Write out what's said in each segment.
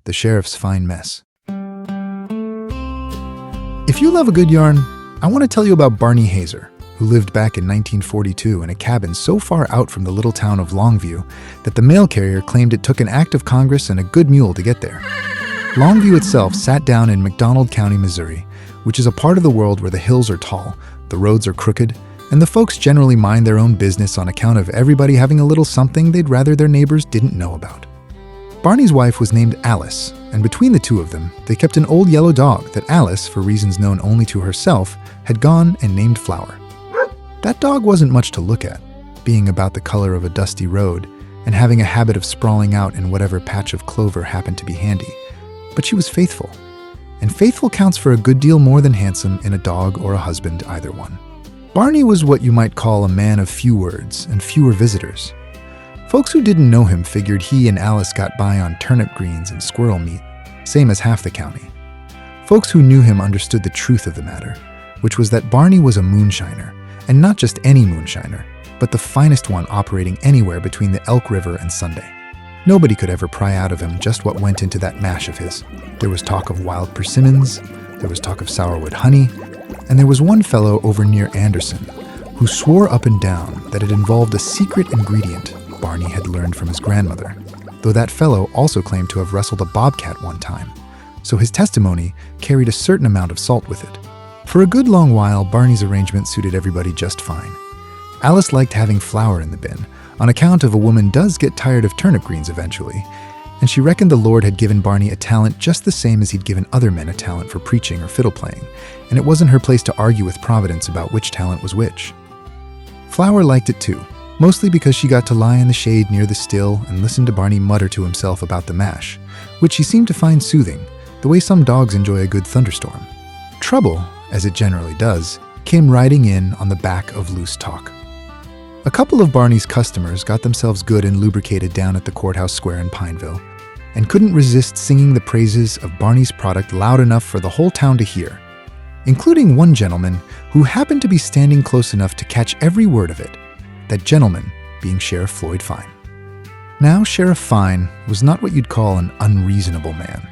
The Sheriff's Fine Mess. If you love a good yarn, I want to tell you about Barney Hazer, who lived back in 1942 in a cabin so far out from the little town of Longview that the mail carrier claimed it took an act of Congress and a good mule to get there. Longview itself sat down in McDonald County, Missouri, which is a part of the world where the hills are tall, the roads are crooked, and the folks generally mind their own business on account of everybody having a little something they'd rather their neighbors didn't know about. Barney's wife was named Alice, and between the two of them, they kept an old yellow dog that Alice, for reasons known only to herself, had gone and named Flower. That dog wasn't much to look at, being about the color of a dusty road and having a habit of sprawling out in whatever patch of clover happened to be handy. But she was faithful, and faithful counts for a good deal more than handsome in a dog or a husband, either one. Barney was what you might call a man of few words and fewer visitors. Folks who didn't know him figured he and Alice got by on turnip greens and squirrel meat, same as half the county. Folks who knew him understood the truth of the matter, which was that Barney was a moonshiner, and not just any moonshiner, but the finest one operating anywhere between the Elk River and Sunday. Nobody could ever pry out of him just what went into that mash of his. There was talk of wild persimmons, there was talk of sourwood honey, and there was one fellow over near Anderson who swore up and down that it involved a secret ingredient Barney had learned from his grandmother, though that fellow also claimed to have wrestled a bobcat one time, so his testimony carried a certain amount of salt with it. For a good long while, Barney's arrangement suited everybody just fine. Alice liked having Flower in the bin, on account of a woman does get tired of turnip greens eventually, and she reckoned the Lord had given Barney a talent just the same as he'd given other men a talent for preaching or fiddle playing, and it wasn't her place to argue with Providence about which talent was which. Flower liked it too, mostly because she got to lie in the shade near the still and listen to Barney mutter to himself about the mash, which he seemed to find soothing, the way some dogs enjoy a good thunderstorm. Trouble, as it generally does, came riding in on the back of loose talk. A couple of Barney's customers got themselves good and lubricated down at the courthouse square in Pineville, and couldn't resist singing the praises of Barney's product loud enough for the whole town to hear, including one gentleman who happened to be standing close enough to catch every word of it, that gentleman being Sheriff Floyd Fine. Now, Sheriff Fine was not what you'd call an unreasonable man.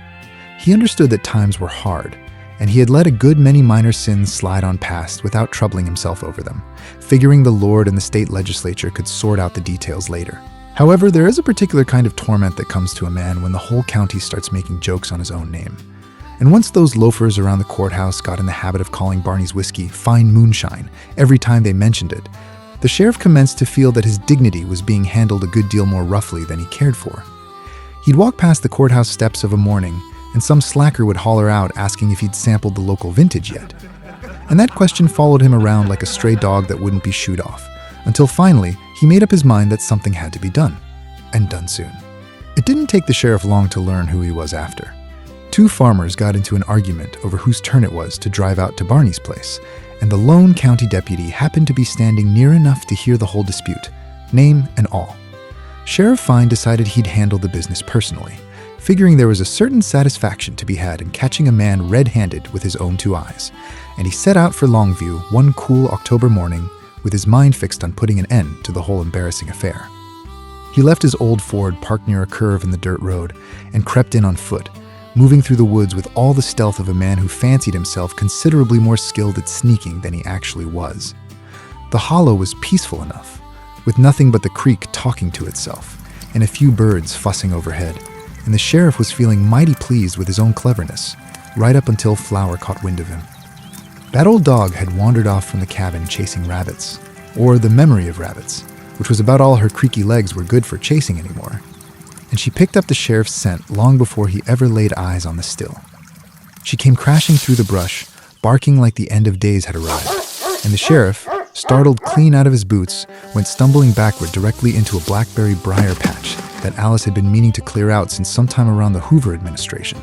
He understood that times were hard, and he had let a good many minor sins slide on past without troubling himself over them, figuring the Lord and the state legislature could sort out the details later. However, there is a particular kind of torment that comes to a man when the whole county starts making jokes on his own name. And once those loafers around the courthouse got in the habit of calling Barney's whiskey Fine Moonshine every time they mentioned it, the sheriff commenced to feel that his dignity was being handled a good deal more roughly than he cared for. He'd walk past the courthouse steps of a morning, and some slacker would holler out asking if he'd sampled the local vintage yet. And that question followed him around like a stray dog that wouldn't be shooed off, until finally he made up his mind that something had to be done, and done soon. It didn't take the sheriff long to learn who he was after. Two farmers got into an argument over whose turn it was to drive out to Barney's place, and the lone county deputy happened to be standing near enough to hear the whole dispute, name and all. Sheriff Fine decided he'd handle the business personally, figuring there was a certain satisfaction to be had in catching a man red-handed with his own two eyes, and he set out for Longview one cool October morning with his mind fixed on putting an end to the whole embarrassing affair. He left his old Ford parked near a curve in the dirt road and crept in on foot, moving through the woods with all the stealth of a man who fancied himself considerably more skilled at sneaking than he actually was. The hollow was peaceful enough, with nothing but the creek talking to itself and a few birds fussing overhead, and the sheriff was feeling mighty pleased with his own cleverness, right up until Flower caught wind of him. That old dog had wandered off from the cabin chasing rabbits, or the memory of rabbits, which was about all her creaky legs were good for chasing anymore, and she picked up the sheriff's scent long before he ever laid eyes on the still. She came crashing through the brush, barking like the end of days had arrived, and the sheriff, startled clean out of his boots, went stumbling backward directly into a blackberry briar patch that Alice had been meaning to clear out since sometime around the Hoover administration.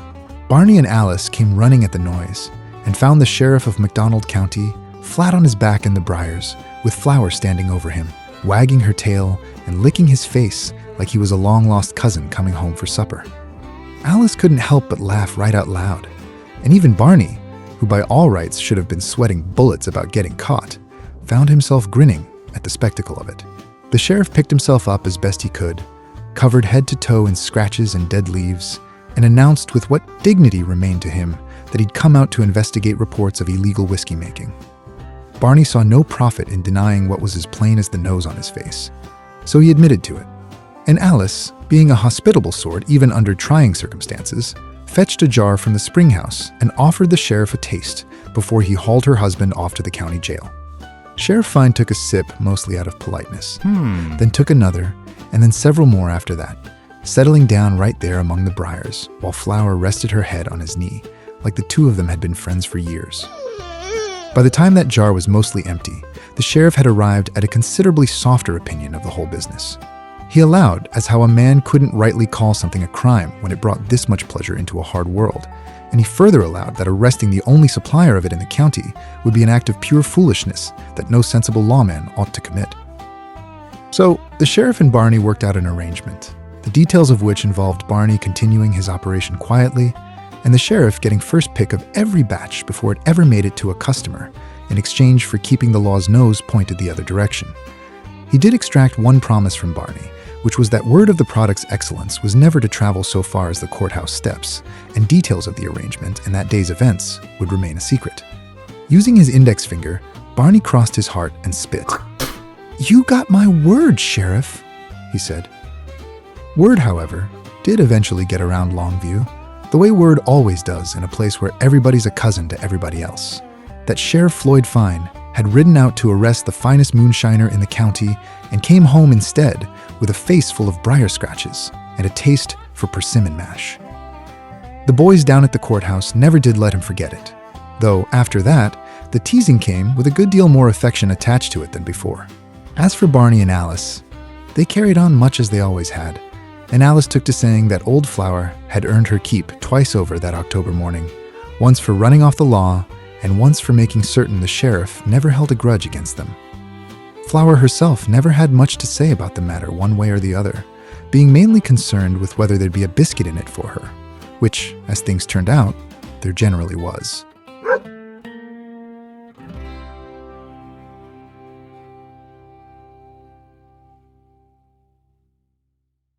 Barney and Alice came running at the noise and found the sheriff of McDonald County flat on his back in the briars, with Flower standing over him, wagging her tail and licking his face like he was a long-lost cousin coming home for supper. Alice couldn't help but laugh right out loud, and even Barney, who by all rights should have been sweating bullets about getting caught, found himself grinning at the spectacle of it. The sheriff picked himself up as best he could, covered head to toe in scratches and dead leaves, and announced with what dignity remained to him that he'd come out to investigate reports of illegal whiskey making. Barney saw no profit in denying what was as plain as the nose on his face, so he admitted to it. And Alice, being a hospitable sort even under trying circumstances, fetched a jar from the spring house and offered the sheriff a taste before he hauled her husband off to the county jail. Sheriff Fine took a sip, mostly out of politeness, then took another, and then several more after that, settling down right there among the briars, while Flower rested her head on his knee, like the two of them had been friends for years. By the time that jar was mostly empty, the sheriff had arrived at a considerably softer opinion of the whole business. He allowed as how a man couldn't rightly call something a crime when it brought this much pleasure into a hard world, and he further allowed that arresting the only supplier of it in the county would be an act of pure foolishness that no sensible lawman ought to commit. So, the sheriff and Barney worked out an arrangement, the details of which involved Barney continuing his operation quietly, and the sheriff getting first pick of every batch before it ever made it to a customer, in exchange for keeping the law's nose pointed the other direction. He did extract one promise from Barney, which was that word of the product's excellence was never to travel so far as the courthouse steps, and details of the arrangement and that day's events would remain a secret. Using his index finger, Barney crossed his heart and spit. "You got my word, Sheriff," he said. Word, however, did eventually get around Longview, the way word always does in a place where everybody's a cousin to everybody else, that Sheriff Floyd Fine had ridden out to arrest the finest moonshiner in the county and came home instead with a face full of briar scratches and a taste for persimmon mash. The boys down at the courthouse never did let him forget it, though after that, the teasing came with a good deal more affection attached to it than before. As for Barney and Alice, they carried on much as they always had, and Alice took to saying that old Flower had earned her keep twice over that October morning, once for running off the law and once for making certain the sheriff never held a grudge against them. Flower herself never had much to say about the matter one way or the other, being mainly concerned with whether there'd be a biscuit in it for her, which, as things turned out, there generally was.